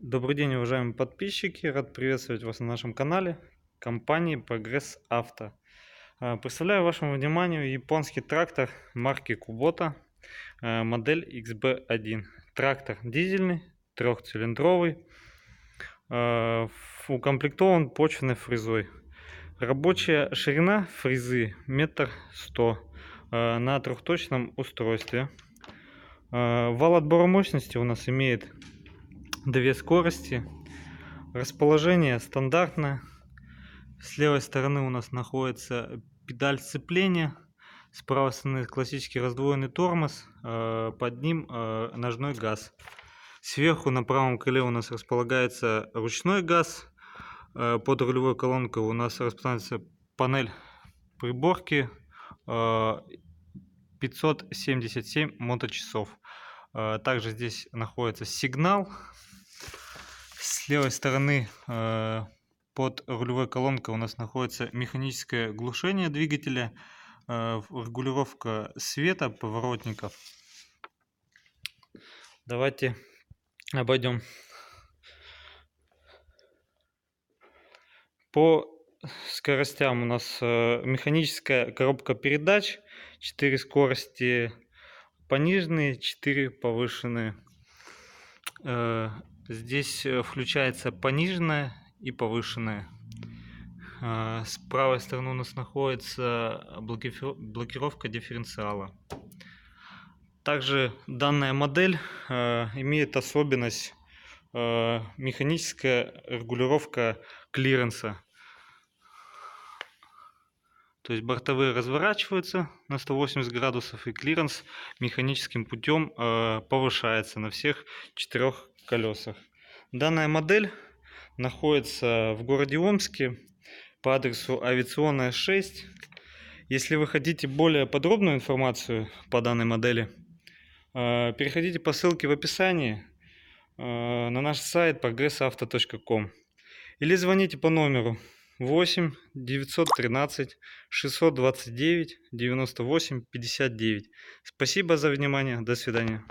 Добрый день, уважаемые подписчики! Рад приветствовать вас на нашем канале компании Прогресс Авто. Представляю вашему вниманию японский трактор марки Kubota, модель XB1. Трактор дизельный, трехцилиндровый, укомплектован почвенной фрезой. Рабочая ширина фрезы 1,1 м на трехточном устройстве. Вал отбора мощности у нас имеет две скорости. Расположение стандартное. С левой стороны у нас находится педаль сцепления, с правой стороны классический раздвоенный тормоз, под ним ножной газ. Сверху на правом крыле у нас располагается ручной газ. Под рулевой колонкой у нас располагается панель приборки, 577 моточасов. Также здесь находится сигнал. С левой стороны под рулевой колонкой у нас находится механическое глушение двигателя, регулировка света, поворотников. Давайте обойдем. По скоростям у нас механическая коробка передач, 4 скорости пониженные, 4 повышенные. Здесь включается пониженная и повышенная. С правой стороны у нас находится блокировка дифференциала. Также данная модель имеет особенность механическая регулировка клиренса. То есть бортовые разворачиваются на 180 градусов, и клиренс механическим путем повышается на всех 4 колесах. Данная модель находится в городе Омске по адресу Авиационная 6. Если вы хотите более подробную информацию по данной модели, переходите по ссылке в описании на наш сайт progressauto.com или звоните по номеру 8 913 629 98 59. Спасибо за внимание. До свидания.